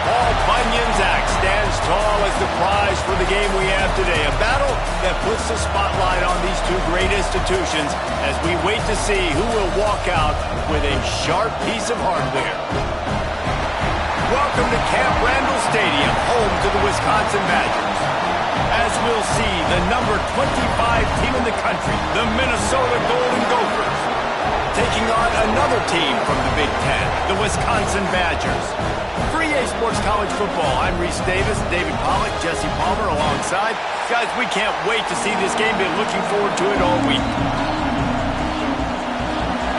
Paul Bunyan's axe stands tall as the prize for the game we have today. A battle that puts the spotlight on these two great institutions as we wait to see who will walk out with a sharp piece of hardware. Welcome to Camp Randall Stadium, home to the Wisconsin Badgers. As we'll see, the number 25 team in the country, the Minnesota Golden Gophers, taking on another team from the Big Ten, the Wisconsin Badgers. For EA Sports College Football, I'm Reese Davis, David Pollack, Jesse Palmer alongside. Guys, we can't wait to see this game. Been looking forward to it all week.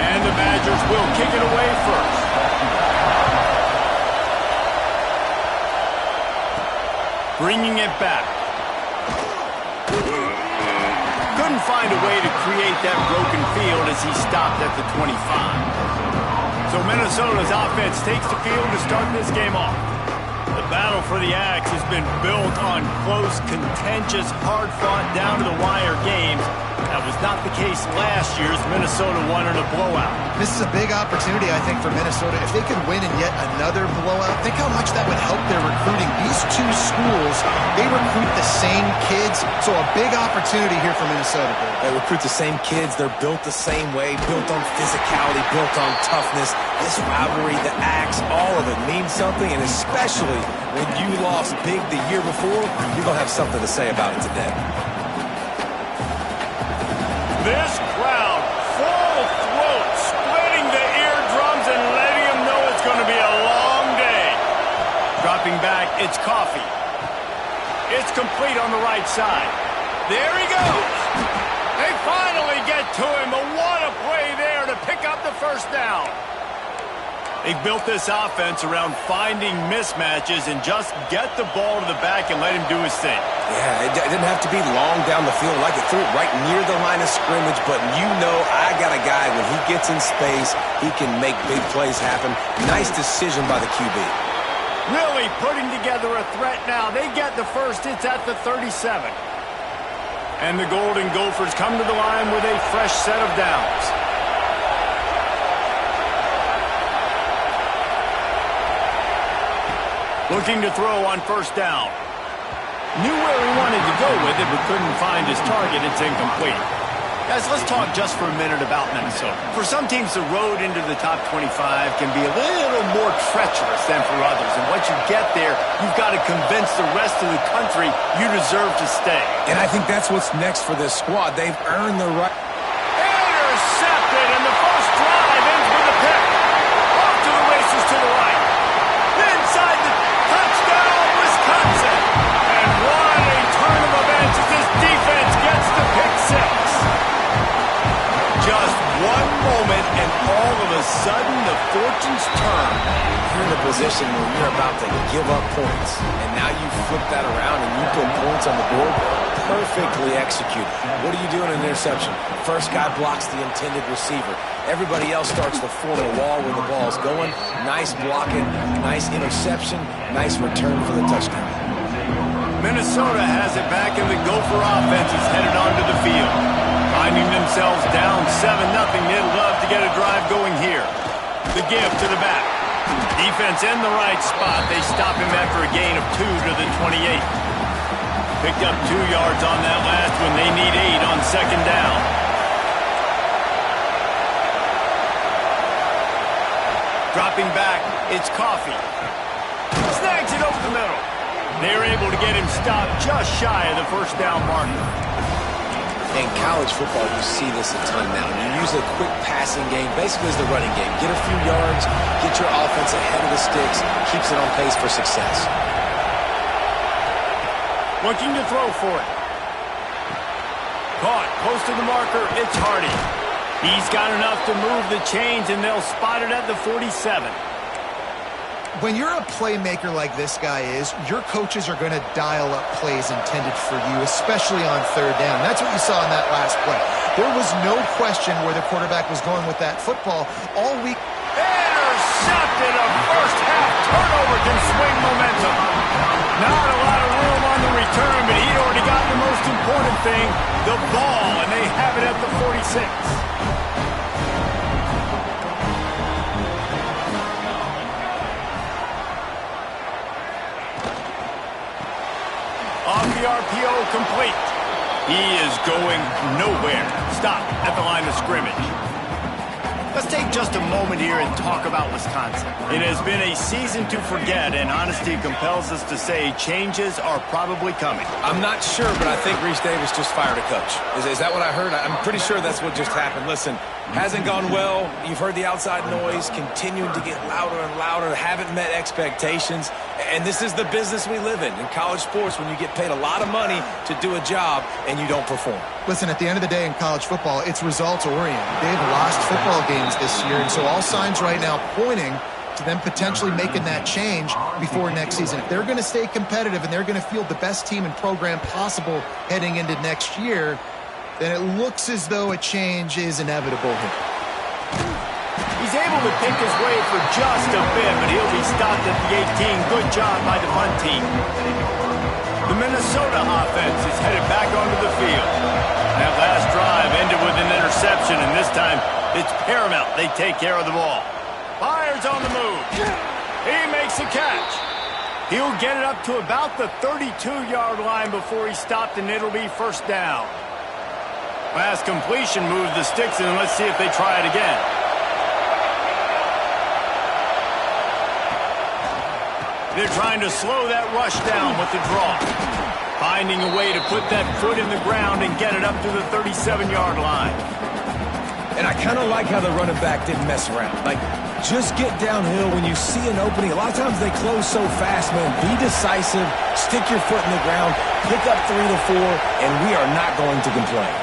And the Badgers will kick it away first. Bringing it back. Couldn't find a way to create that broken field as he stopped at the 25. So Minnesota's offense takes the field to start this game off. The battle for the axe has been built on close, contentious, hard-fought, down-to-the-wire games. That was not the case last year's Minnesota won in a blowout. This is a big opportunity, I think, for Minnesota. If they could win in yet another blowout, think how much that would help their recruiting. These two schools, they recruit the same kids, so a big opportunity here for Minnesota. They recruit the same kids. They're built the same way, built on physicality, built on toughness. This rivalry, the axe, all of it means something, and especially when you lost big the year before, you're going to have something to say about it today. This crowd, full throat, splitting the eardrums and letting them know it's going to be a long day. Dropping back, it's Coffee. It's complete on the right side. There he goes. They finally get to him, but what a play there to pick up the first down. They built this offense around finding mismatches and just get the ball to the back and let him do his thing. Yeah, it didn't have to be long down the field. Like it threw it right near the line of scrimmage, but you know I got a guy, when he gets in space, he can make big plays happen. Nice decision by the QB. Really putting together a threat now. They get the first. It's at the 37. And the Golden Gophers come to the line with a fresh set of downs. Looking to throw on first down. Knew where he wanted to go with it, but couldn't find his target. It's incomplete. Guys, let's talk just for a minute about Minnesota. For some teams, the road into the top 25 can be a little more treacherous than for others. And once you get there, you've got to convince the rest of the country you deserve to stay. And I think that's what's next for this squad. They've earned the right. Intercepted, and the first drive ends with a pick. Off to the races to the right. Inside the touchdown, Wisconsin. And what a turn of events as this defense gets the pick six. Just one moment, and all of a sudden, the fortunes turn. You're in a position where you're about to give up points, and now you flip that around and you put points on the board. Perfectly executed. What do you do in an interception? First guy blocks the intended receiver. Everybody else starts to form a wall when the ball's going. Nice blocking, nice interception, nice return for the touchdown. Minnesota has it back, and the Gopher offense is headed onto the field. Finding themselves down 7-0, they'd love to get a drive going here. The give to the back. Defense in the right spot. They stop him after a gain of 2 to the 28. Picked up 2 yards on that last one. They need 8 on second down. Dropping back, it's Coffee. Snags it over the middle. They're able to get him stopped just shy of the first down marker. In college football, you see this a ton now. You use a quick passing game, basically as the running game. Get a few yards, get your offense ahead of the sticks, keeps it on pace for success. Looking to throw for it. Caught, close to the marker, it's Hardy. He's got enough to move the chains, and they'll spot it at the 47. When you're a playmaker like this guy is, your coaches are going to dial up plays intended for you, especially on third down. That's what you saw in that last play. There was no question where the quarterback was going with that football all week. Intercepted. A first-half turnover can swing momentum. Not a lot of room on the return, but he'd already got the most important thing, the ball, and they have it at the 46. complete. He is going nowhere. Stop at the line of scrimmage. Let's take just a moment here and talk about Wisconsin. It has been a season to forget, and honesty compels us to say changes are probably coming. I'm not sure, but I think Reese Davis just fired a coach. Is that what I heard? I'm pretty sure that's what just happened. Listen, hasn't gone well. You've heard the outside noise, continuing to get louder and louder, haven't met expectations. And this is the business we live in college sports, when you get paid a lot of money to do a job and you don't perform. Listen, at the end of the day in college football, it's results-oriented. They've lost football games this year, and so all signs right now pointing to them potentially making that change before next season. If they're going to stay competitive and they're going to field the best team and program possible heading into next year, then it looks as though a change is inevitable here. He's able to pick his way for just a bit, but he'll be stopped at the 18. Good job by the punt team. The Minnesota offense is headed back onto the field. That last drive ended with an interception, and this time it's paramount they take care of the ball. Fires on the move. He makes a catch. He'll get it up to about the 32-yard line before he's stopped, and it'll be first down. Last completion moves the sticks, and let's see if they try it again. They're trying to slow that rush down with the draw. Finding a way to put that foot in the ground and get it up to the 37-yard line. And I kind of like how the running back didn't mess around. Like, just get downhill when you see an opening. A lot of times they close so fast, man. Be decisive, stick your foot in the ground, pick up 3 to 4, and we are not going to complain.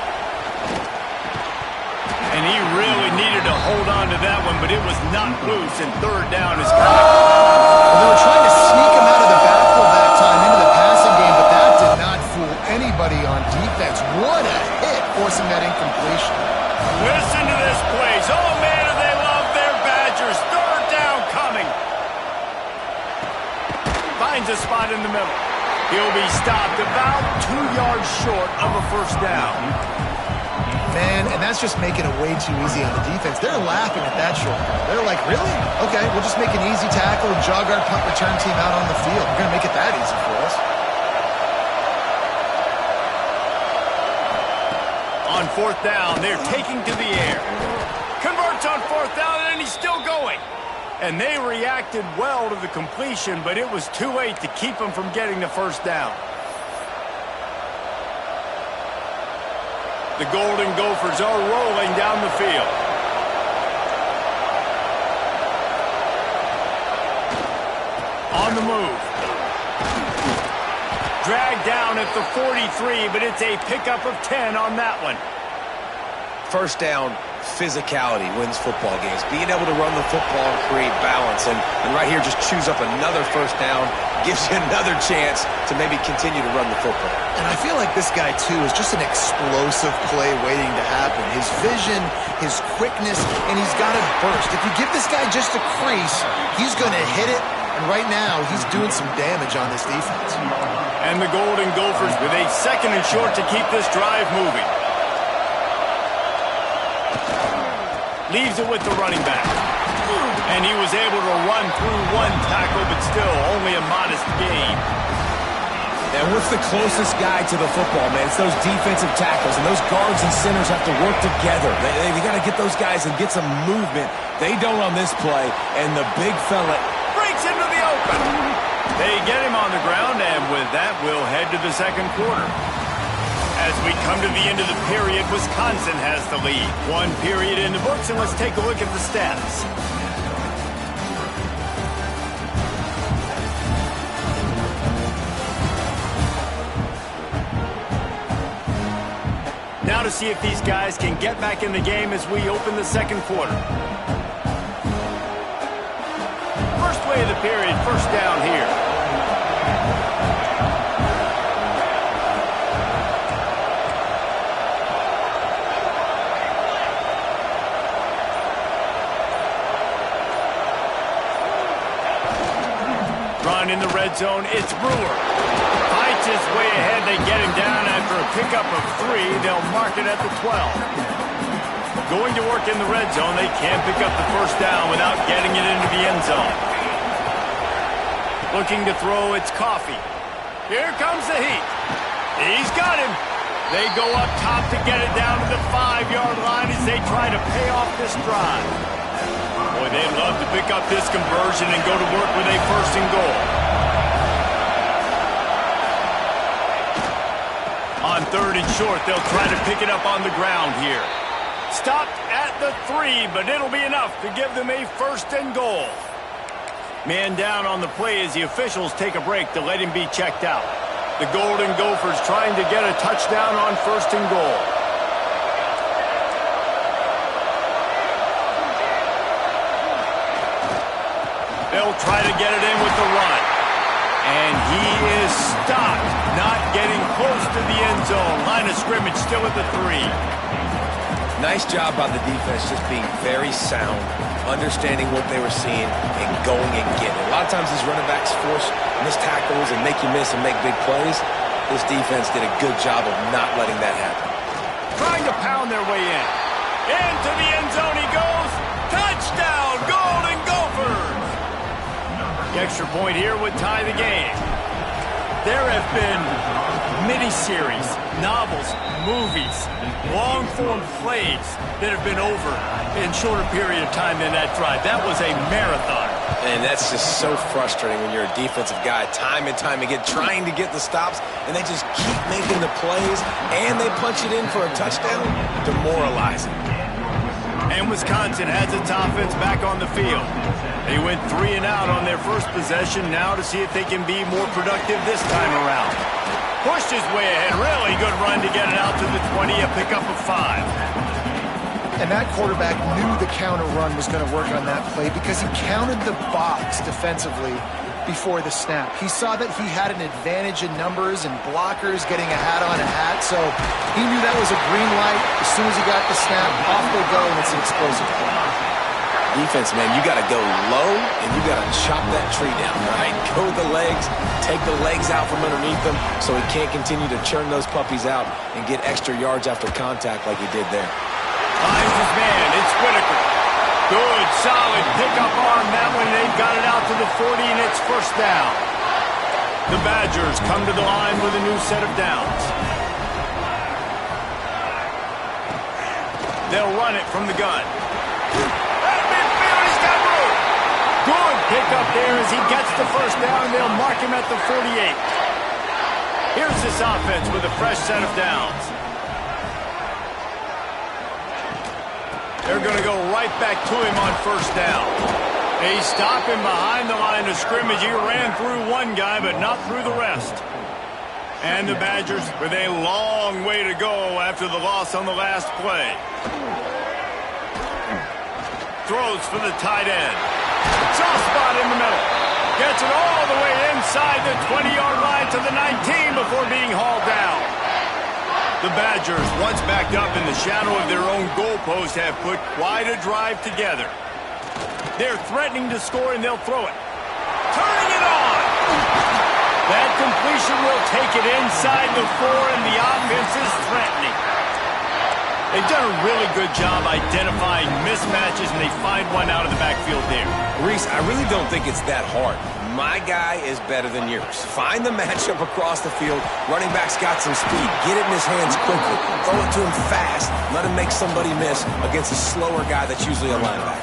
And he really needed to hold on to that one, but it was not loose, and third down is coming. Well, they were trying to sneak him out of the backfield that time into the passing game, but that did not fool anybody on defense. What a hit, forcing that incompletion. Listen to this place. Oh, man, do they love their Badgers. Third down coming. Finds a spot in the middle. He'll be stopped about 2 yards short of a first down. Man, and that's just making it way too easy on the defense. They're laughing at that short. They're like, really? Okay, we'll just make an easy tackle and jog our punt return team out on the field. We're going to make it that easy for us. On fourth down, they're taking to the air. Converts on fourth down, and he's still going. And they reacted well to the completion, but it was too late to keep them from getting the first down. The Golden Gophers are rolling down the field. On the move. Dragged down at the 43, but it's a pickup of 10 on that one. First down, physicality wins football games. Being able to run the football and create balance. And right here, just choose up another first down. Gives you another chance to maybe continue to run the football. And I feel like this guy, too, is just an explosive play waiting to happen. His vision, his quickness, and he's got a burst. If you give this guy just a crease, he's going to hit it. And right now, he's doing some damage on this defense. And the Golden Gophers with a second and short to keep this drive moving. Leaves it with the running back. And he was able to run through one tackle, but still only a modest gain. And what's the closest guy to the football, man? It's those defensive tackles, and those guards and centers have to work together. They got to get those guys and get some movement. They don't on this play, and the big fella breaks into the open. They get him on the ground, and with that, we'll head to the second quarter. As we come to the end of the period, Wisconsin has the lead. One period in the books, and let's take a look at the stats. Now to see if these guys can get back in the game as we open the second quarter. First play of the period, first down here. Run in the red zone, it's Brewer. Fights his way ahead, they get him down after a pickup of 3. They'll mark it at the 12. Going to work in the red zone, they can't pick up the first down without getting it into the end zone. Looking to throw, it's Coffee. Here comes the heat. He's got him. They go up top to get it down to the 5-yard line as they try to pay off this drive. Boy, they'd love to pick up this conversion and go to work with a 1st and goal. On 3rd and short, they'll try to pick it up on the ground here. Stopped at the 3, but it'll be enough to give them a 1st and goal. Man down on the play as the officials take a break to let him be checked out. The Golden Gophers trying to get a touchdown on 1st and goal. They'll try to get it in with the run. And he is stopped, not getting close to the end zone. Line of scrimmage still at the 3. Nice job by the defense, just being very sound, understanding what they were seeing, and going and getting it. A lot of times these running backs force missed tackles and make you miss and make big plays. This defense did a good job of not letting that happen. Trying to pound their way in. Into the end zone he goes. Touchdown, Golden Gophers! The extra point here would tie the game. There have been miniseries, novels, movies, long-form plays that have been over in shorter period of time than that drive. That was a marathon. And that's just so frustrating when you're a defensive guy, time and time again, trying to get the stops, and they just keep making the plays, and they punch it in for a touchdown. Demoralizing. And Wisconsin has its offense back on the field. They went 3 and out on their first possession, now to see if they can be more productive this time around. Pushed his way ahead, really good run to get it out to the 20, a pickup of 5. And that quarterback knew the counter run was going to work on that play because he counted the box defensively before the snap. He saw that he had an advantage in numbers and blockers getting a hat on a hat, so he knew that was a green light. As soon as he got the snap, off they go, and it's an explosive play. Defense, man, you got to go low, and you got to chop that tree down, right? Go with the legs, take the legs out from underneath them so he can't continue to churn those puppies out and get extra yards after contact like he did there. Finds his man. It's Whitaker. Good, solid pickup arm. That one, they've got it out to the 40, and it's 1st down. The Badgers come to the line with a new set of downs. They'll run it from the gun. At midfield, he's got room. Good pickup there as he gets the 1st down, and they'll mark him at the 48. Here's this offense with a fresh set of downs. They're going to go right back to him on 1st down. They stop him behind the line of scrimmage. He ran through one guy, but not through the rest. And the Badgers with a long way to go after the loss on the last play. Throws for the tight end. Soft spot in the middle. Gets it all the way inside the 20-yard line to the 19 before being hauled down. The Badgers, once backed up in the shadow of their own goalpost, have put quite a drive together. They're threatening to score, and they'll throw it. Turning it on! That completion will take it inside the 4, and the offense is threatening. They've done a really good job identifying mismatches, and they find one out of the backfield there. Reese, I really don't think it's that hard. My guy is better than yours. Find the matchup across the field. Running back's got some speed. Get it in his hands quickly. Throw it to him fast. Let him make somebody miss against a slower guy that's usually a linebacker.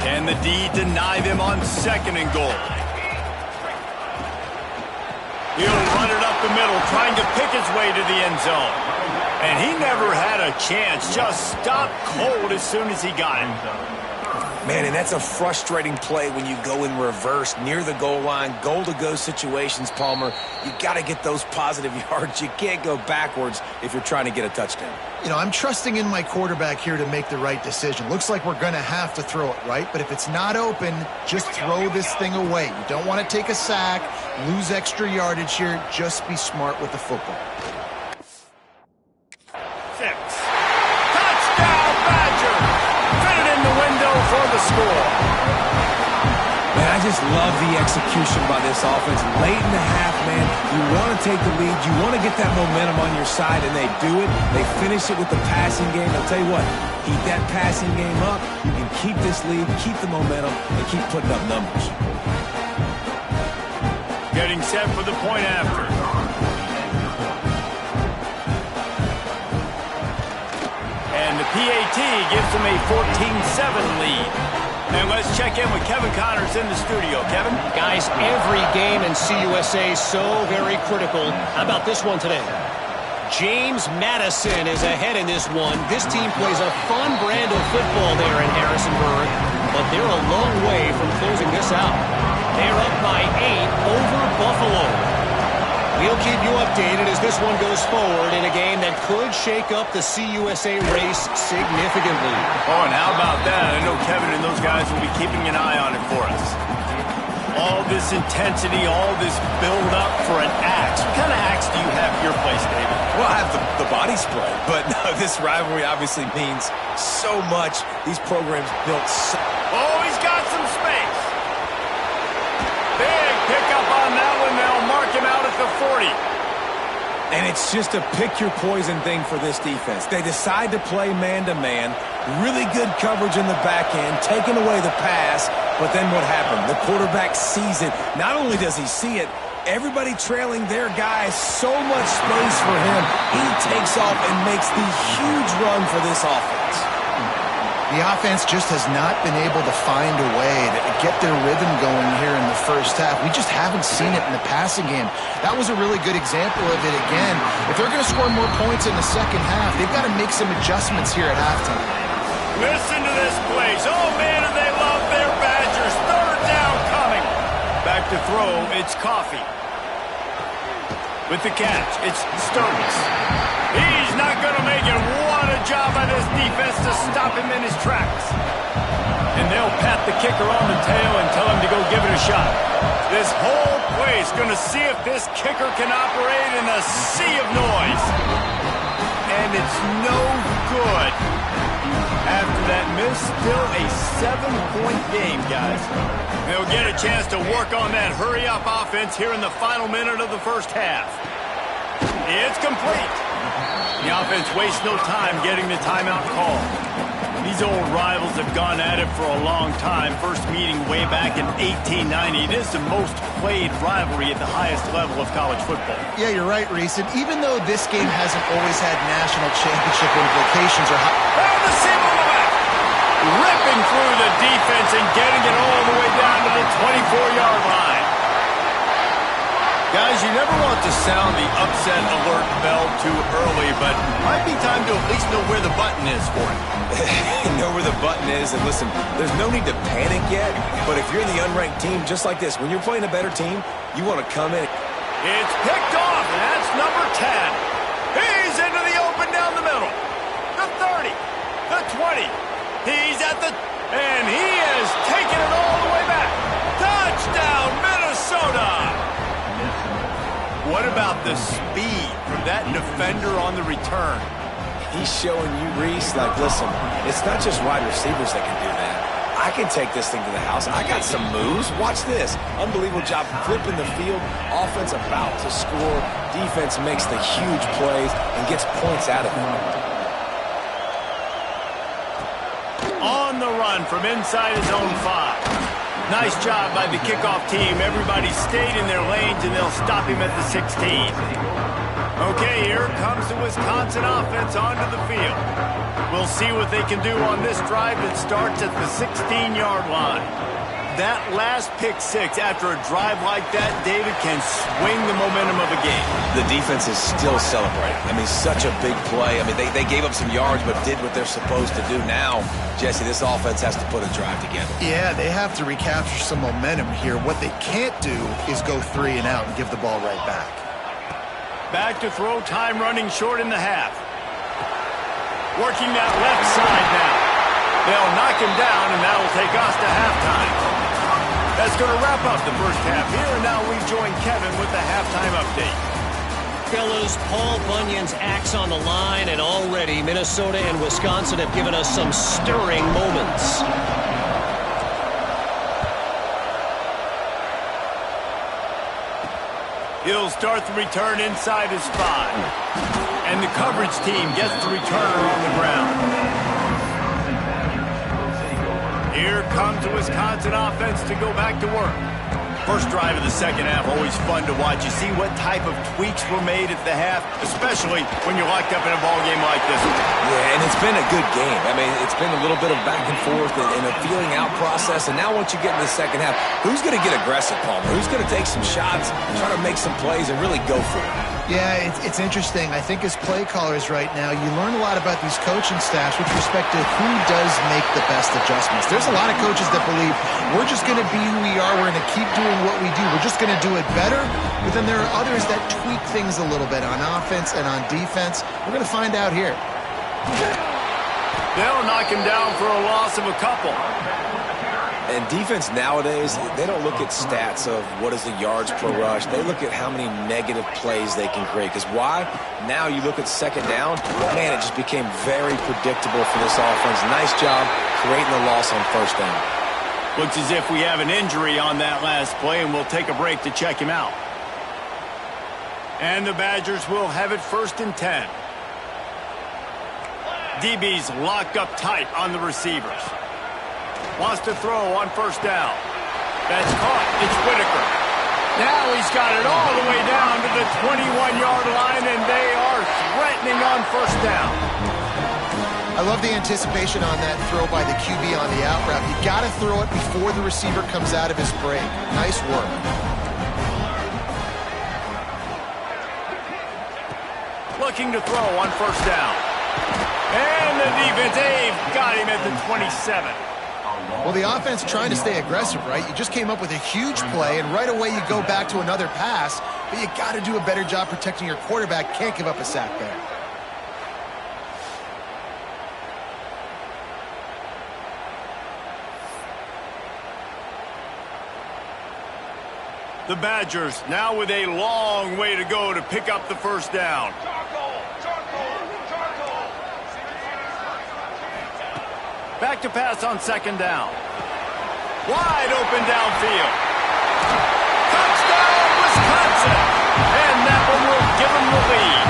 Can the D deny them on 2nd and goal? He'll run it up the middle, trying to pick his way to the end zone. And he never had a chance. Just stopped cold as soon as he got it. Man, and that's a frustrating play when you go in reverse near the goal line, goal-to-go situations, Palmer. You got to get those positive yards. You can't go backwards if you're trying to get a touchdown. You know, I'm trusting in my quarterback here to make the right decision. Looks like we're going to have to throw it, right? But if it's not open, just throw this thing away. You don't want to take a sack, lose extra yardage here. Just be smart with the football. 6. Touchdown, Badger! Fit it in the window for the score. Man, I just love the execution by this offense. Late in the half, man, you want to take the lead. You want to get that momentum on your side, and they do it. They finish it with the passing game. I'll tell you what, keep that passing game up and keep this lead, keep the momentum, and keep putting up numbers. Getting set for the point after. And the PAT gives them a 14-7 lead. And let's check in with Kevin Connors in the studio. Kevin? Guys, every game in CUSA is so very critical. How about this one today? James Madison is ahead in this one. This team plays a fun brand of football there in Harrisonburg, but they're a long way from closing this out. They're up by 8 over Buffalo. We'll keep you updated as this one goes forward in a game that could shake up the CUSA race significantly. Oh, and how about that? I know Kevin and those guys will be keeping an eye on it for us. All this intensity, all this build-up for an axe. What kind of axe do you have at your place, David? Well, I have the body spray, but no, this rivalry obviously means so much. These programs built so... Oh, he's got some space. Big pickup on that one. They'll mark him out at the 40. And it's just a pick-your-poison thing for this defense. They decide to play man-to-man, really good coverage in the back end, taking away the pass, but then what happened? The quarterback sees it. Not only does he see it, everybody trailing their guy, so much space for him. He takes off and makes the huge run for this offense. The offense just has not been able to find a way to get their rhythm going here in the first half. We just haven't seen it in the passing game. That was a really good example of it again. If they're going to score more points in the second half, they've got to make some adjustments here at halftime. Listen to this place. Oh, man, and they love their Badgers. Third down coming. Back to throw, it's Coffee. With the catch, it's Stokes. He's not going to make it. What a job by this defense to stop him in his tracks. And they'll pat the kicker on the tail and tell him to go give it a shot. This whole place going to see if this kicker can operate in a sea of noise. And it's no good. After that miss, still a 7-point game, guys. They'll get a chance to work on that hurry-up offense here in the final minute of the first half. It's complete. The offense wastes no time getting the timeout call. These old rivals have gone at it for a long time. First meeting way back in 1890. It is the most played rivalry at the highest level of college football. Yeah, you're right, Reese. And even though this game hasn't always had national championship implications or Oh, the seam on the left! Ripping through the defense and getting it all the way down to the 24-yard line. Guys, you never want to sound the upset alert bell too early, but might be time to at least know where the button is for it. Know where the button is, and listen, there's no need to panic yet, but if you're the unranked team, just like this, when you're playing a better team, you want to come in. It's picked off, and that's number 10. He's into the open down the middle. The 30, the 20. He's at the... And he has taken it all the way back. Touchdown, Minnesota! What about the speed from that defender on the return? He's showing you, Reese, like, listen, it's not just wide receivers that can do that. I can take this thing to the house. I got some moves. Watch this. Unbelievable job flipping the field. Offense about to score. Defense makes the huge plays and gets points out of it. On the run from inside his own 5. Nice job by the kickoff team. Everybody stayed in their lanes, and they'll stop him at the 16. Okay, here comes the Wisconsin offense onto the field. We'll see what they can do on this drive that starts at the 16-yard line. That last pick six after a drive like that, David, can swing the momentum of a game. The defense is still celebrating. I mean, such a big play. I mean, they gave up some yards but did what they're supposed to do. Now, Jesse, this offense has to put a drive together. Yeah, they have to recapture some momentum here. What they can't do is go 3 and out and give the ball right back. Back to throw, time running short in the half. Working that left side now. They'll knock him down, and that will take us to halftime. That's going to wrap up the first half here, and now we join Kevin with the halftime update. Fellas, Paul Bunyan's axe on the line, and already Minnesota and Wisconsin have given us some stirring moments. He'll start the return inside his 5. And the coverage team gets the returner on the ground. Here comes the Wisconsin offense to go back to work. First drive of the second half, always fun to watch. You see what type of tweaks were made at the half, especially when you're locked up in a ball game like this one. Yeah, and it's been a good game. I mean, it's been a little bit of back and forth and a feeling out process. And now once you get in the second half, who's going to get aggressive, Palmer? Who's going to take some shots, try to make some plays, and really go for it? Yeah, it's interesting. I think as play callers right now, you learn a lot about these coaching staffs with respect to who does make the best adjustments. There's a lot of coaches that believe we're just going to be who we are. We're going to keep doing what we do. We're just going to do it better. But then there are others that tweak things a little bit on offense and on defense. We're going to find out here. They'll knock him down for a loss of a couple. And defense nowadays, they don't look at stats of what is the yards per rush. They look at how many negative plays they can create. Because why? Now you look at second down, man, it just became very predictable for this offense. Nice job creating the loss on first down. Looks as if we have an injury on that last play, and we'll take a break to check him out. And the Badgers will have it 1st and 10. DB's locked up tight on the receivers. Wants to throw on first down. That's caught. It's Whitaker. Now he's got it all the way down to the 21-yard line, and they are threatening on first down. I love the anticipation on that throw by the QB on the out route. You got to throw it before the receiver comes out of his break. Nice work. Looking to throw on first down. And the defense, they've got him at the 27. Well, the offense trying to stay aggressive, right? You just came up with a huge play, and right away you go back to another pass, but you got to do a better job protecting your quarterback. Can't give up a sack there. The Badgers now with a long way to go to pick up the first down. Back to pass on second down. Wide open downfield. Touchdown, Wisconsin! And that one will give them the lead.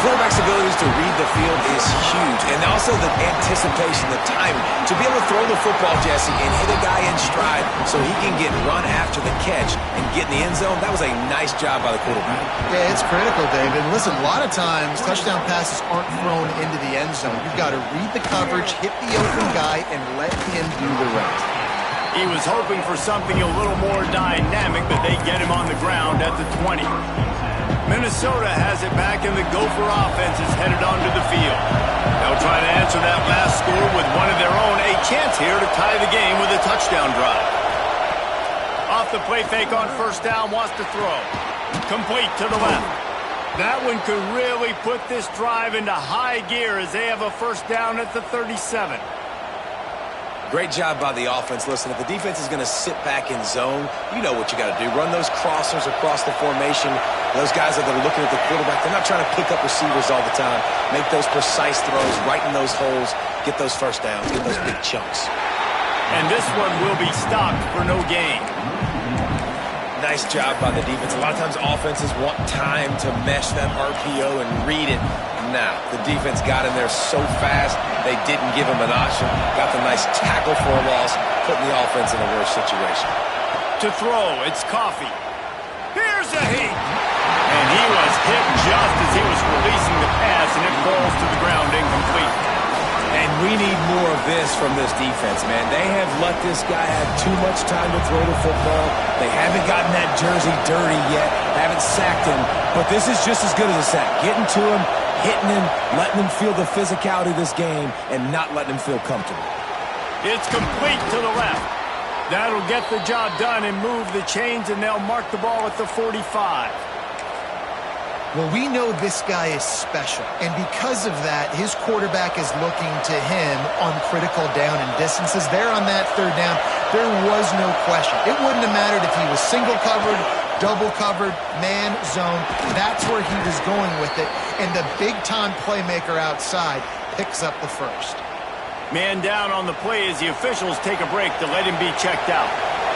Quarterback's abilities to read the field is huge, and also the anticipation, the timing. To be able to throw the football, Jesse, and hit a guy in stride so he can get run after the catch and get in the end zone, that was a nice job by the quarterback. Yeah, it's critical, David. Listen, a lot of times touchdown passes aren't thrown into the end zone. You've got to read the coverage, hit the open guy, and let him do the rest. He was hoping for something a little more dynamic, but they get him on the ground at the 20. Minnesota has it back, and the Gopher offense is headed onto the field. They'll try to answer that last score with one of their own. A chance here to tie the game with a touchdown drive. Off the play fake on first down, wants to throw. Complete to the left. That one could really put this drive into high gear as they have a first down at the 37. Great job by the offense. Listen, if the defense is going to sit back in zone, you know what you got to do. Run those crossers across the formation. Those guys that are looking at the quarterback, they're not trying to pick up receivers all the time. Make those precise throws, right in those holes, get those first downs, get those big chunks. And this one will be stopped for no gain. Nice job by the defense. A lot of times offenses want time to mesh that RPO and read it. Now, the defense got in there so fast, they didn't give him an option. Got the nice tackle for a loss, putting the offense in a worse situation. To throw, it's Coffee. Here's a heat. And he was hit just as he was releasing the pass, and it falls to the ground incomplete. And we need more of this from this defense, man. They have let this guy have too much time to throw the football. They haven't gotten that jersey dirty yet, haven't sacked him. But this is just as good as a sack. Getting to him, hitting him, letting him feel the physicality of this game, and not letting him feel comfortable. It's complete to the left. That'll get the job done and move the chains, and they'll mark the ball at the 45. Well, we know this guy is special, and because of that, his quarterback is looking to him on critical down and distances. There on that third down, there was no question. It wouldn't have mattered if he was single covered, double covered, man, zone. That's where he was going with it, and the big-time playmaker outside picks up the first. Man down on the play as the officials take a break to let him be checked out.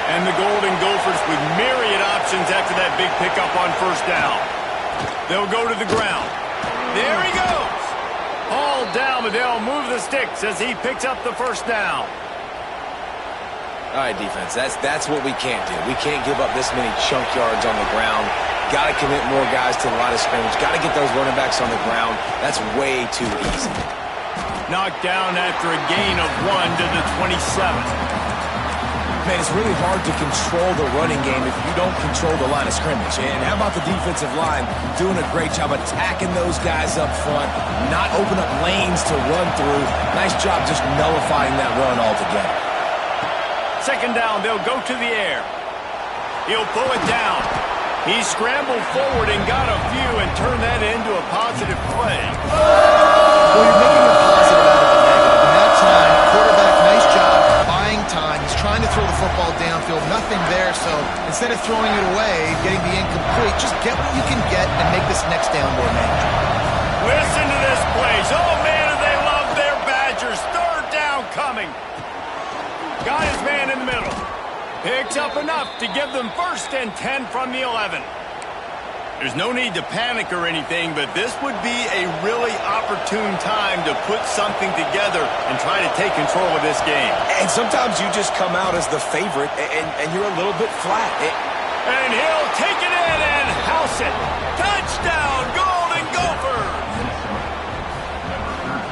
And the Golden Gophers with myriad options after that big pickup on first down. They'll go to the ground. There he goes. Hauled down, but they'll move the sticks as he picks up the first down. All right, defense, that's what we can't do. We can't give up this many chunk yards on the ground. Got to commit more guys to the line of scrimmage. Got to get those running backs on the ground. That's way too easy. Knocked down after a gain of 1 to the 27. Man, it's really hard to control the running game if you don't control the line of scrimmage. And how about the defensive line doing a great job attacking those guys up front, not open up lanes to run through. Nice job just nullifying that run altogether. Second down, they'll go to the air. He'll pull it down. He scrambled forward and got a few and turned that into a positive play. Well, you're making a positive out of a negative. In that time, quarterback, nice job, buying time. He's trying to throw the football downfield. Nothing there, so instead of throwing it away, getting the incomplete, just get what you can get and make this next down more manageable. Listen to this plays. Oh, man, do they love their Badgers. Third down coming. Got his man in the middle. Picks up enough to give them 1st and 10 from the 11. There's no need to panic or anything, but this would be a really opportune time to put something together and try to take control of this game. And sometimes you just come out as the favorite, and you're a little bit flat. And he'll take it in and house it. Touchdown, Golden Gophers!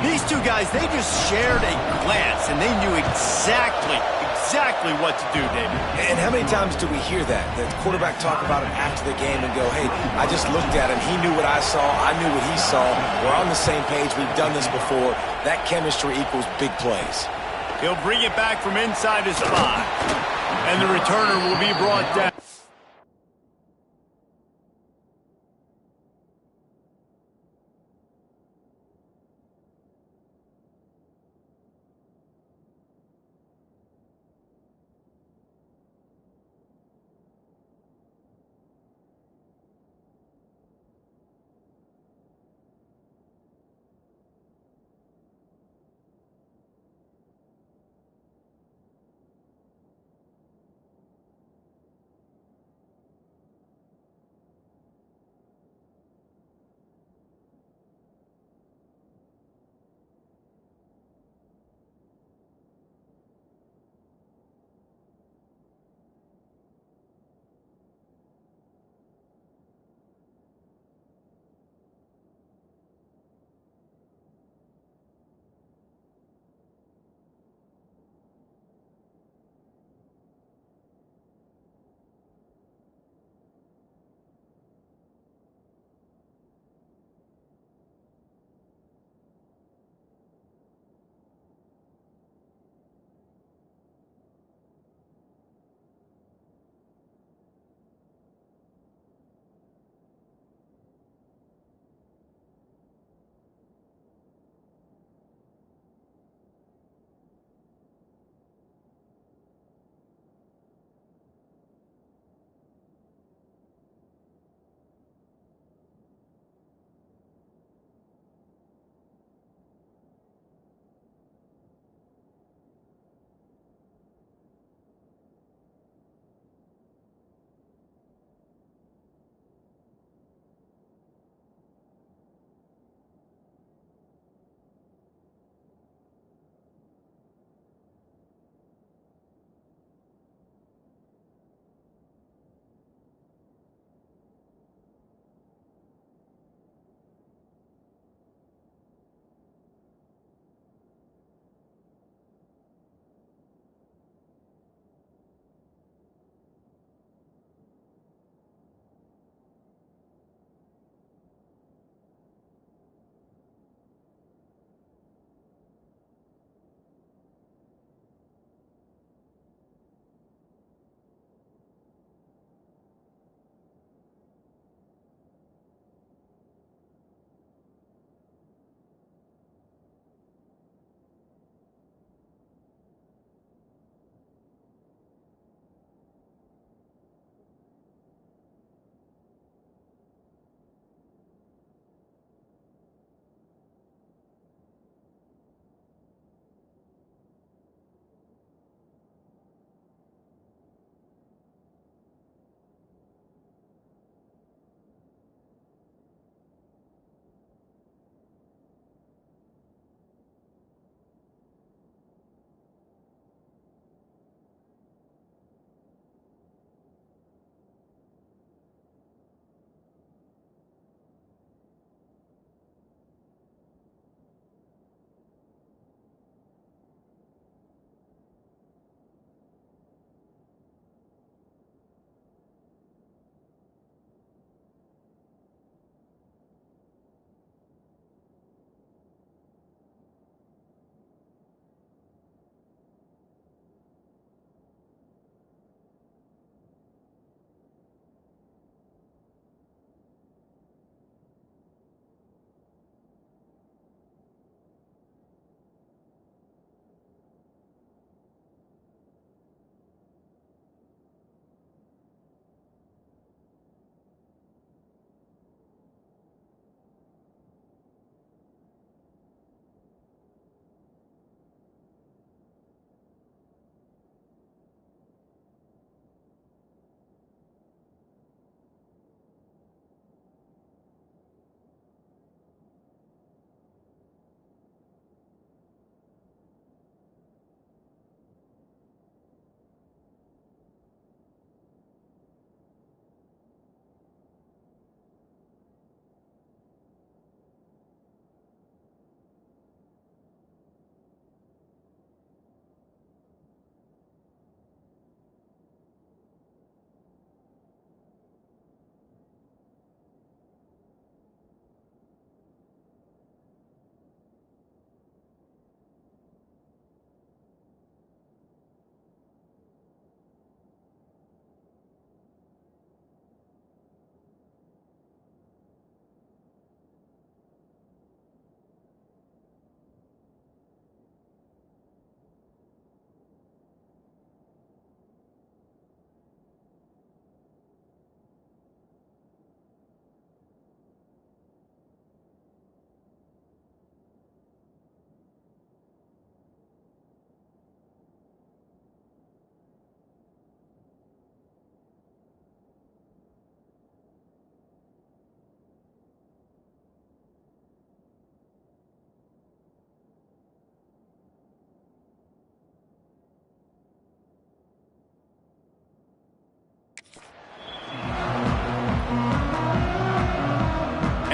These two guys, they just shared a glance, and they knew exactly what to do, David. And how many times do we hear that? The quarterback talk about it after the game and go, hey, I just looked at him. He knew what I saw. I knew what he saw. We're on the same page. We've done this before. That chemistry equals big plays. He'll bring it back from inside his spot. And the returner will be brought down.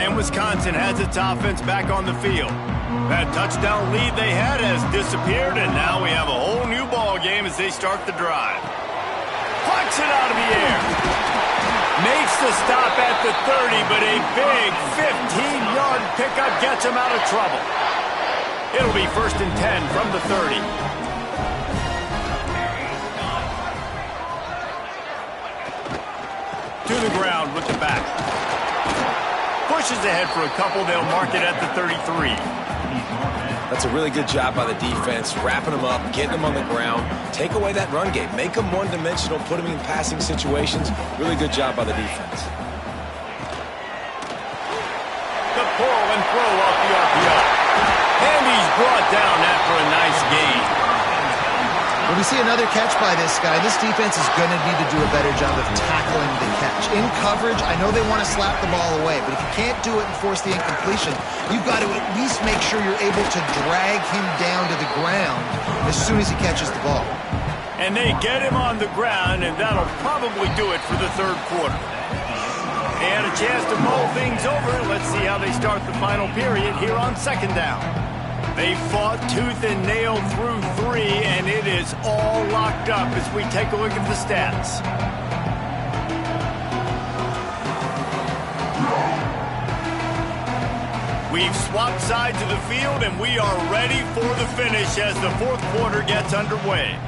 And Wisconsin has its offense back on the field. That touchdown lead they had has disappeared, and now we have a whole new ball game as they start the drive. Plucks it out of the air. Makes the stop at the 30, but a big 15-yard pickup gets him out of trouble. It'll be 1st and 10 from the 30. To the ground with the back. Pushes ahead for a couple. They'll mark it at the 33. That's a really good job by the defense, wrapping them up, getting them on the ground. Take away that run game. Make them one-dimensional, put them in passing situations. Really good job by the defense. The pull and throw off the RPO. And he's brought down after a nice gain. When we see another catch by this guy, this defense is going to need to do a better job of tackling the catch. In coverage, I know they want to slap the ball away, but if you can't do it and force the incompletion, you've got to at least make sure you're able to drag him down to the ground as soon as he catches the ball. And they get him on the ground, and that'll probably do it for the third quarter. They had a chance to mull things over. Let's see how they start the final period here on 2nd down. They fought tooth and nail through 3, and it is all locked up as we take a look at the stats. We've swapped sides of the field, and we are ready for the finish as the 4th quarter gets underway.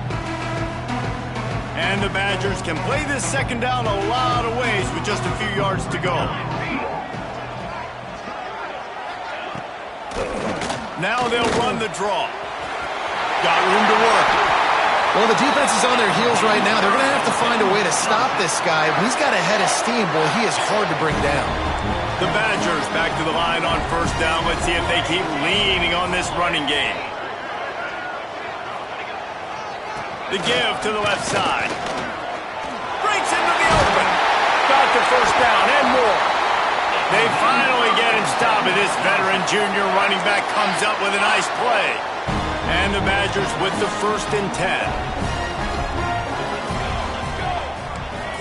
And the Badgers can play this 2nd down a lot of ways with just a few yards to go. Now they'll run the draw. Got room to work. Well, the defense is on their heels right now. They're going to have to find a way to stop this guy. When he's got a head of steam, boy, he is hard to bring down. The Badgers back to the line on 1st down. Let's see if they keep leaning on this running game. The give to the left side. Breaks into the open. Got the 1st down and more. They finally get him stopped, and this veteran junior running back comes up with a nice play. And the Badgers with the 1st and 10.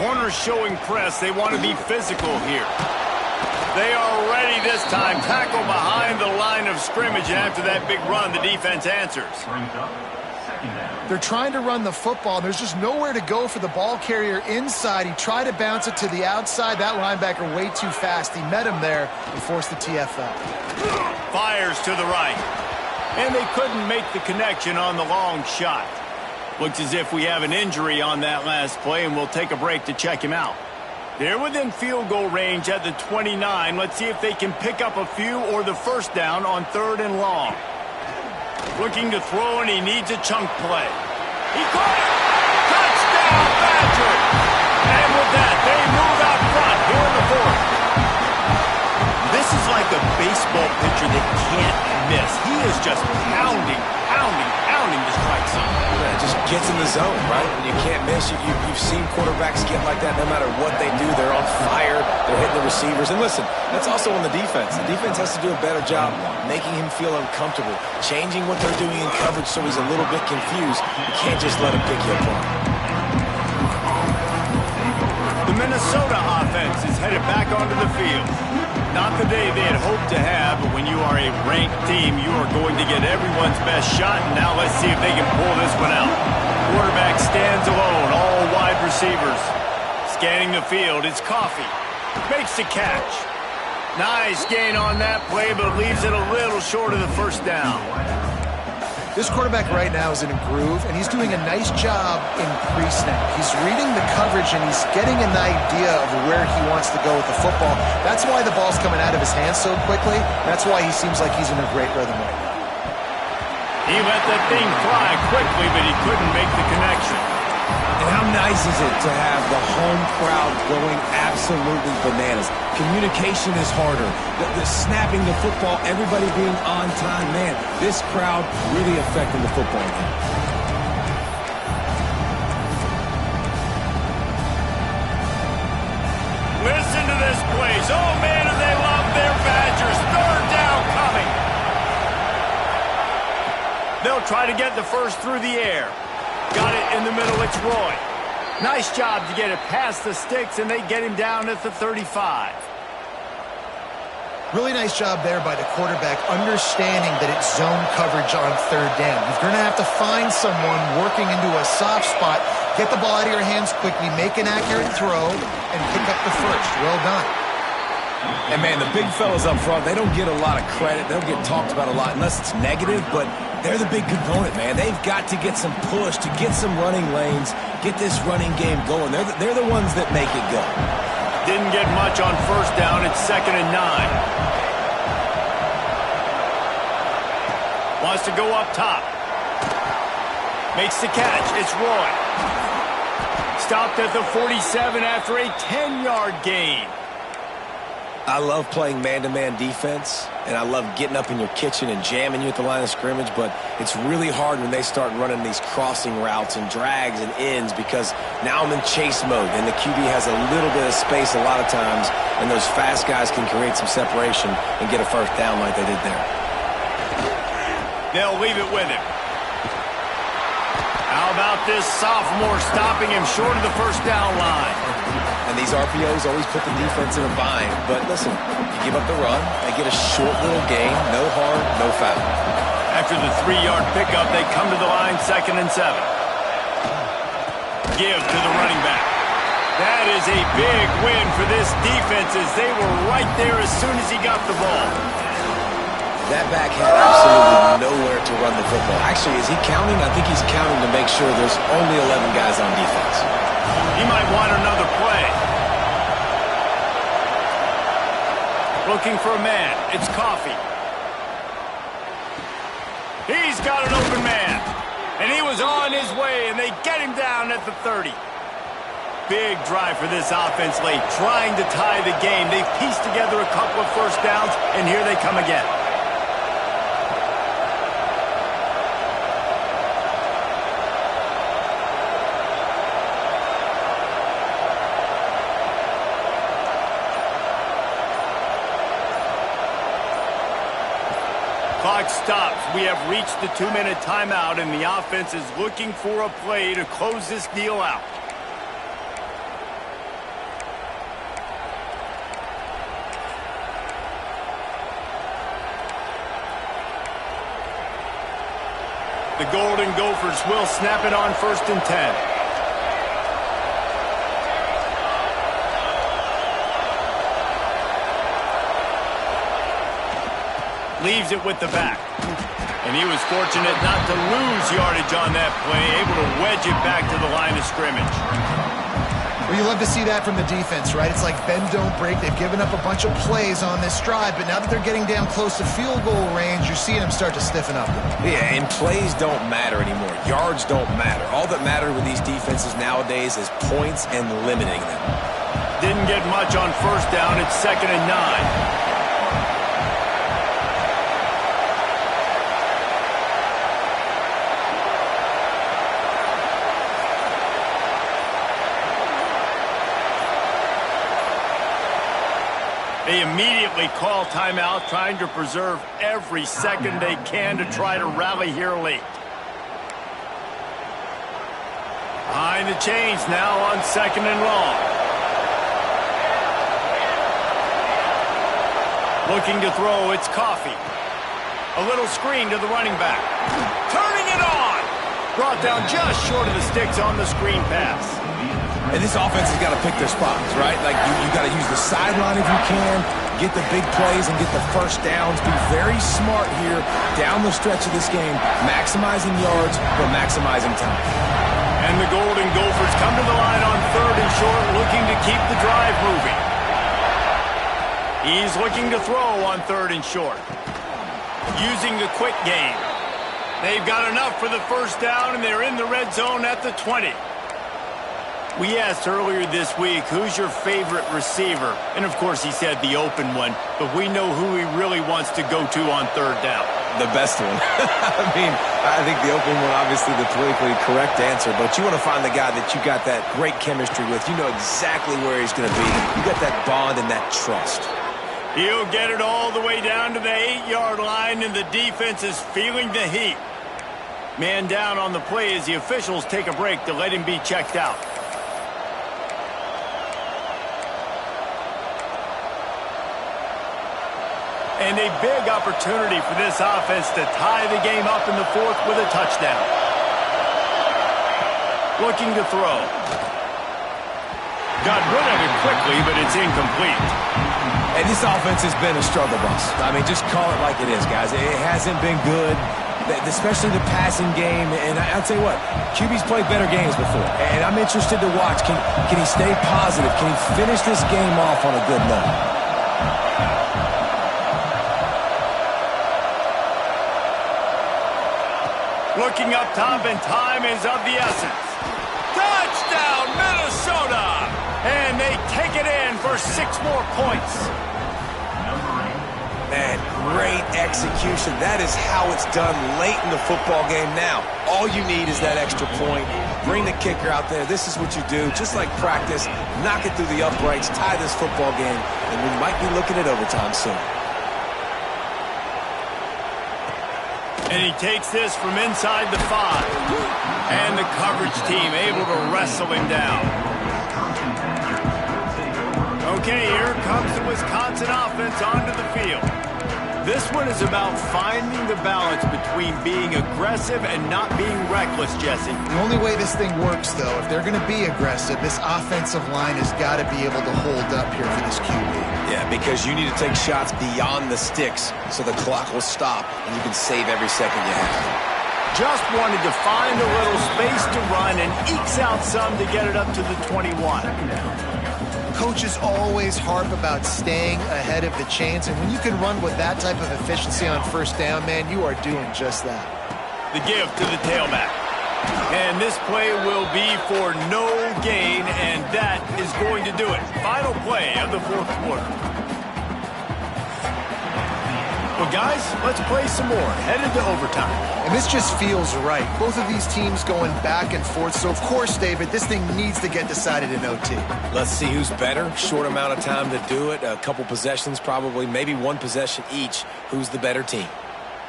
Corners showing press. They want to be physical here. They are ready this time. Tackle behind the line of scrimmage, and after that big run, the defense answers. They're trying to run the football. There's just nowhere to go for the ball carrier inside. He tried to bounce it to the outside. That linebacker way too fast. He met him there and forced the TFL. Fires to the right. And they couldn't make the connection on the long shot. Looks as if we have an injury on that last play, and we'll take a break to check him out. They're within field goal range at the 29. Let's see if they can pick up a few or the 1st down on 3rd and long. Looking to throw, and he needs a chunk play. He caught it! Touchdown, Badger! And with that, they move out front here in the 4th. This is like a baseball pitcher that can't miss. He is just pounding the strike zone. Yeah, it just gets in the zone, right? When you can't miss, you've seen quarterbacks get like that no matter what they do. They're on fire. They're hitting the receivers. And listen, that's also on the defense. The defense has to do a better job making him feel uncomfortable, changing what they're doing in coverage so he's a little bit confused. You can't just let him pick you apart. The Minnesota offense is headed back onto the field. Not the day they had hoped to have, but when you are a ranked team, you are going to get everyone's best shot, and now let's see if they can pull this one out. Quarterback stands alone, all wide receivers. Scanning the field, it's Coffee. Makes the catch. Nice gain on that play, but leaves it a little short of the 1st down. This quarterback right now is in a groove, and he's doing a nice job in pre-snap. He's reading the coverage, and he's getting an idea of where he wants to go with the football. That's why the ball's coming out of his hands so quickly. That's why he seems like he's in a great rhythm right now. He let that thing fly quickly, but he couldn't make the connection. And how nice is it to have the home crowd going absolutely bananas? Communication is harder. The snapping the football, everybody being on time. Man, this crowd really affecting the football game. Listen to this place. Oh, man, do they love their Badgers. 3rd down coming. They'll try to get the 1st through the air. Got it in the middle. It's Roy. Nice job to get it past the sticks, and they get him down at the 35. Really nice job there by the quarterback, understanding that it's zone coverage on third down. You're going to have to find someone working into a soft spot, get the ball out of your hands quickly, make an accurate throw, and pick up the first. Well done. And, man, the big fellas up front, they don't get a lot of credit. They don't get talked about a lot unless it's negative, but they're the big component, man. They've got to get some push, to get some running lanes, get this running game going. They're the ones that make it go. Didn't get much on first down. It's 2nd and 9. Wants to go up top. Makes the catch. It's Roy. Stopped at the 47 after a 10-yard gain. I love playing man-to-man defense, and I love getting up in your kitchen and jamming you at the line of scrimmage, but it's really hard when they start running these crossing routes and drags and ends because now I'm in chase mode, and the QB has a little bit of space a lot of times, and those fast guys can create some separation and get a first down like they did there. They'll leave it with him. How about this sophomore stopping him short of the first down line? And these RPOs always put the defense in a bind. But listen, you give up the run, they get a short little gain, no harm, no foul. After the 3-yard pickup, they come to the line 2nd and 7. Give to the running back. That is a big win for this defense as they were right there as soon as he got the ball. That back had absolutely nowhere to run the football. Actually, is he counting? I think he's counting to make sure there's only 11 guys on defense. He might want another play. Looking for a man. It's Coffee. He's got an open man. And he was on his way, and they get him down at the 30. Big drive for this offense late, trying to tie the game. They've pieced together a couple of first downs, and here they come again. Clock stops. We have reached the 2-minute timeout, and the offense is looking for a play to close this deal out. The Golden Gophers will snap it on 1st and 10. Leaves it with the back. And he was fortunate not to lose yardage on that play, able to wedge it back to the line of scrimmage. Well, you love to see that from the defense, right? It's like bend, don't break. They've given up a bunch of plays on this drive, but now that they're getting down close to field goal range, you're seeing them start to stiffen up. Yeah, and plays don't matter anymore. Yards don't matter. All that matters with these defenses nowadays is points and limiting them. Didn't get much on first down. It's 2nd and 9. They immediately call timeout, trying to preserve every second they can to try to rally here late. Behind the chains now on 2nd and long. Looking to throw, it's Coffee. A little screen to the running back. Turning it on! Brought down just short of the sticks on the screen pass. And this offense has got to pick their spots, right? Like, you got to use the sideline if you can, get the big plays and get the first downs. Be very smart here down the stretch of this game, maximizing yards, but maximizing time. And the Golden Gophers come to the line on 3rd and short, looking to keep the drive moving. He's looking to throw on 3rd and short. Using the quick game. They've got enough for the first down, and they're in the red zone at the 20. We asked earlier this week, who's your favorite receiver? And, of course, he said the open one, but we know who he really wants to go to on 3rd down. The best one. I mean, I think the open one, obviously the politically correct answer, but you want to find the guy that you got that great chemistry with. You know exactly where he's going to be. You got that bond and that trust. He'll get it all the way down to the 8-yard line, and the defense is feeling the heat. Man down on the play as the officials take a break to let him be checked out. And a big opportunity for this offense to tie the game up in the fourth with a touchdown. Looking to throw. Got rid of it quickly, but it's incomplete. And this offense has been a struggle bus. I mean, just call it like it is, guys. It hasn't been good, especially the passing game. And I'll tell you what, QB's played better games before. And I'm interested to watch. Can he stay positive? Can he finish this game off on a good note? Looking up top, and time is of the essence. Touchdown, Minnesota! And they take it in for 6 more points. Man, great execution. That is how it's done late in the football game now. All you need is that extra point. Bring the kicker out there. This is what you do. Just like practice, knock it through the uprights, tie this football game, and we might be looking at overtime soon. And he takes this from inside the 5. And the coverage team able to wrestle him down. Okay, here comes the Wisconsin offense onto the field. This one is about finding the balance between being aggressive and not being reckless, Jesse. The only way this thing works, though, if they're going to be aggressive, this offensive line has got to be able to hold up here for this QB. Yeah, because you need to take shots beyond the sticks so the clock will stop and you can save every second you have. Just wanted to find a little space to run and ekes out some to get it up to the 21. Coaches always harp about staying ahead of the chains, and when you can run with that type of efficiency on first down, man, you are doing just that. The give to the tailback. And this play will be for no gain, and that is going to do it. Final play of the fourth quarter. Well, guys, let's play some more. Headed to overtime. And this just feels right. Both of these teams going back and forth. So, of course, David, this thing needs to get decided in OT. Let's see who's better. Short amount of time to do it. A couple possessions probably. Maybe one possession each. Who's the better team?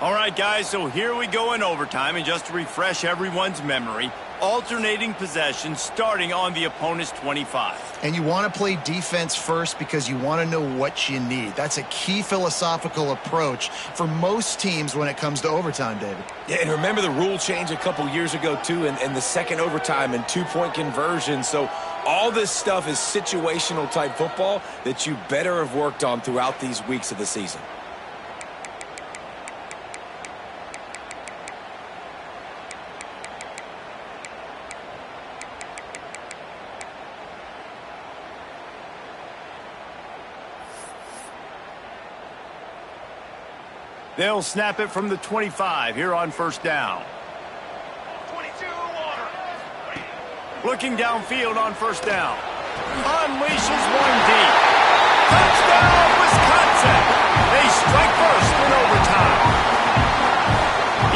All right, guys, so here we go in overtime. And just to refresh everyone's memory, alternating possessions starting on the opponent's 25. And you want to play defense first because you want to know what you need. That's a key philosophical approach for most teams when it comes to overtime, David. Yeah, and remember the rule change a couple years ago, too, and the second overtime and two-point conversion. So all this stuff is situational type football that you better have worked on throughout these weeks of the season. They'll snap it from the 25 here on first down. 22 water. Looking downfield on first down. Unleashes one deep. Touchdown, Wisconsin! They strike first in overtime.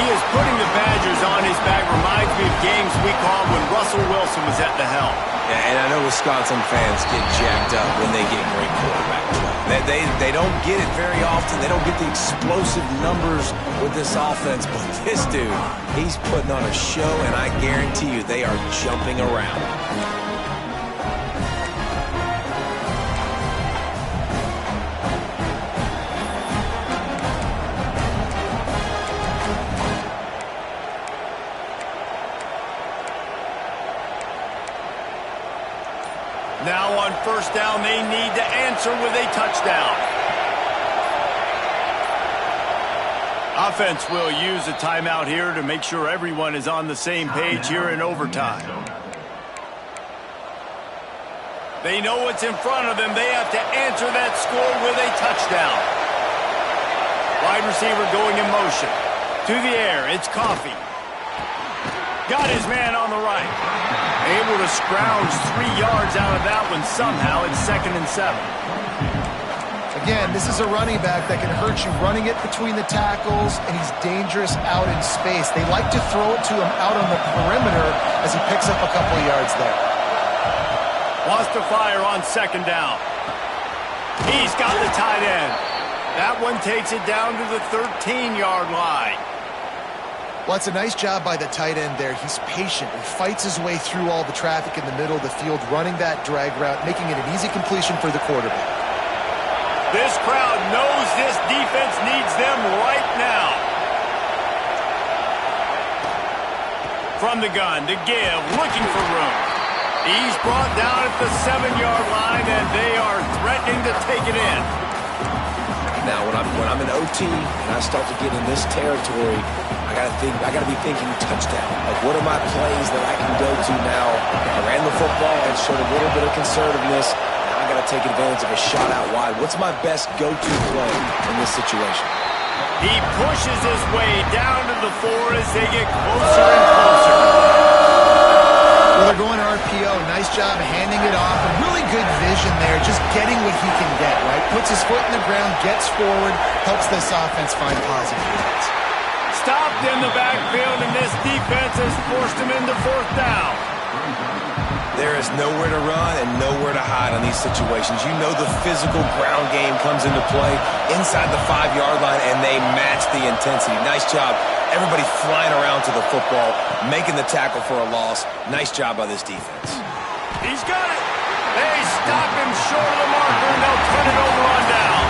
He is putting the Badgers on his back. Reminds me of games we called when Russell Wilson was at the helm. Yeah, and I know Wisconsin fans get jacked up when they get great quarterback play. They don't get it very often. They don't get the explosive numbers with this offense. But this dude, he's putting on a show, and I guarantee you they are jumping around. Now on first down, they need to answer with a touchdown. Offense will use a timeout here to make sure everyone is on the same page here in overtime. They know what's in front of them. They have to answer that score with a touchdown. Wide receiver going in motion. To the air, it's Coffee. Got his man on the right. Able to scrounge 3 yards out of that one somehow. It's 2nd and 7. Again, this is a running back that can hurt you running it between the tackles, and he's dangerous out in space. They like to throw it to him out on the perimeter as he picks up a couple of yards there. Wants to fire on 2nd down. He's got the tight end. That one takes it down to the 13-yard line. Well, it's a nice job by the tight end there. He's patient. He fights his way through all the traffic in the middle of the field, running that drag route, making it an easy completion for the quarterback. This crowd knows this defense needs them right now. From the gun to give, looking for room. He's brought down at the 7-yard line, and they are threatening to take it in. Now, when I'm in OT and I start to get in this territory, I gotta be thinking touchdown. Like, what are my plays that I can go to now? I ran the football and showed a little bit of conservativeness. Now I gotta take advantage of a shot out wide. What's my best go-to play in this situation? He pushes his way down to the 4 as they get closer and closer. Well, they're going RPO. Nice job handing it off. And really good vision there, just getting what he can get, right? Puts his foot in the ground, gets forward, helps this offense find positive units. Stopped in the backfield, and this defense has forced him into 4th down. There is nowhere to run and nowhere to hide on these situations. You know the physical ground game comes into play inside the 5-yard line, and they match the intensity. Nice job. Everybody flying around to the football, making the tackle for a loss. Nice job by this defense. He's got it. They stop him short of the marker, and they'll turn it over on down.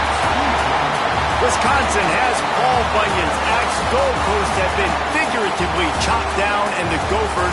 Wisconsin has Paul Bunyan's axe. Goalposts have been figuratively chopped down, and the Gophers